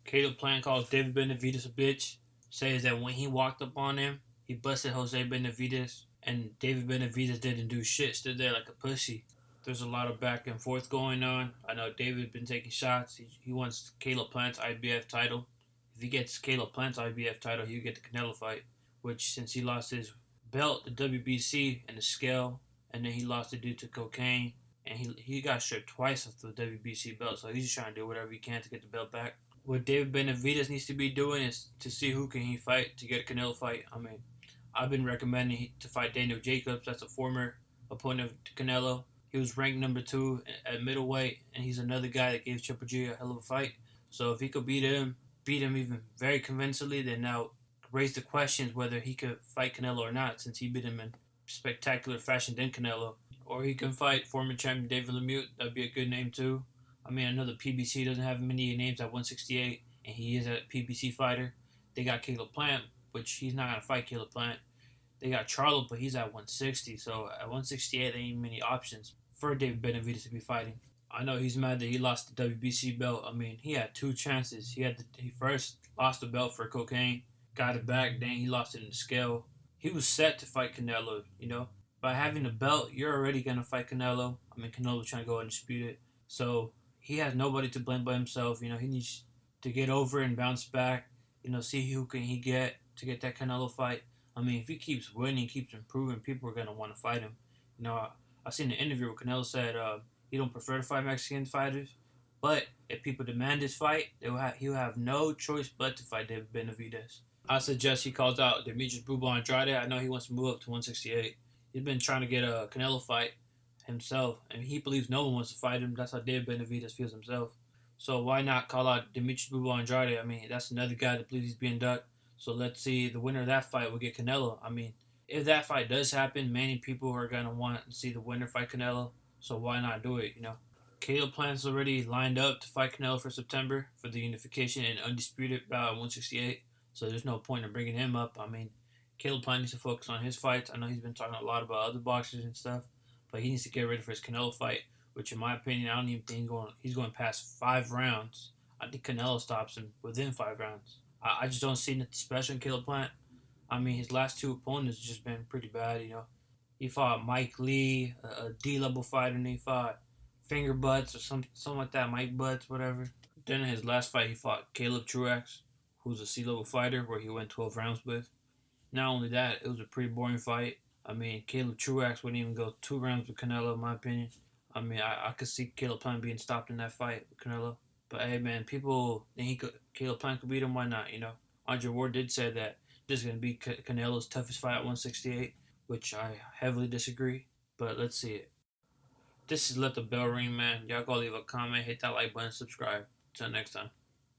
Caleb Plant calls David Benavidez a bitch. Says that when he walked up on him, he busted Jose Benavidez, and David Benavidez didn't do shit. Stood there like a pussy. There's a lot of back and forth going on. I know David been taking shots. He wants Caleb Plant's IBF title. If he gets Caleb Plant's IBF title, he'll get the Canelo fight. Which, since he lost his belt, the WBC, and the scale, and then he lost it due to cocaine, and he got stripped twice of the WBC belt. So he's just trying to do whatever he can to get the belt back. What David Benavidez needs to be doing is to see who can he fight to get a Canelo fight. I mean, I've been recommending to fight Daniel Jacobs. That's a former opponent of Canelo. He was ranked number 2 at middleweight, and he's another guy that gave Triple G a hell of a fight. So if he could beat him even very convincingly, then now raise the questions whether he could fight Canelo or not, since he beat him in spectacular fashion than Canelo. Or he can fight former champion David Lemieux. That'd be a good name too. I mean, I know the PBC doesn't have many names at 168, and he is a PBC fighter. They got Caleb Plant, which he's not going to fight Caleb Plant. They got Charlo, but he's at 160, so at 168, there ain't many options for David Benavidez to be fighting. I know he's mad that he lost the WBC belt. I mean, he had 2 chances. He first lost the belt for cocaine, got it back, then he lost it in the scale. He was set to fight Canelo, you know. By having the belt, you're already going to fight Canelo. I mean, Canelo's trying to go undisputed. So he has nobody to blame but himself. You know, he needs to get over and bounce back. You know, see who can he get to get that Canelo fight. I mean, if he keeps winning, keeps improving, people are gonna want to fight him. You know, I seen an interview where Canelo said he don't prefer to fight Mexican fighters, but if people demand his fight, he'll have no choice but to fight David Benavidez. I suggest he calls out Demetrius Bubba Andrade. I know he wants to move up to 168. He's been trying to get a Canelo fight himself, and he believes no one wants to fight him. That's how David Benavidez feels himself. So why not call out Demetrius Bubba Andrade? I mean, that's another guy that believes he's being ducked. So let's see, the winner of that fight will get Canelo. I mean, if that fight does happen, many people are gonna want to see the winner fight Canelo. So why not do it? You know, Caleb Plant's already lined up to fight Canelo for September for the unification and undisputed bout at 168. So there's no point in bringing him up. I mean, Caleb Plant needs to focus on his fights. I know he's been talking a lot about other boxers and stuff, but he needs to get ready for his Canelo fight, which in my opinion, I don't even think he's going past 5 rounds. I think Canelo stops him within 5 rounds. I just don't see nothing special in Caleb Plant. I mean, his last 2 opponents just been pretty bad, you know. He fought Mike Lee, a D-level fighter, and he fought Finger Butts or something like that, Mike Butts, whatever. Then in his last fight, he fought Caleb Truax, who's a C-level fighter, where he went 12 rounds with. Not only that, it was a pretty boring fight. I mean, Caleb Truax wouldn't even go 2 rounds with Canelo, in my opinion. I mean, I could see Caleb Plant being stopped in that fight with Canelo. But hey, man, people think Caleb Plant could beat him. Why not? You know, Andre Ward did say that this is going to be Canelo's toughest fight at 168, which I heavily disagree. But let's see it. This is Let the Bell Ring, man. Y'all go leave a comment, hit that like button, subscribe. Till next time.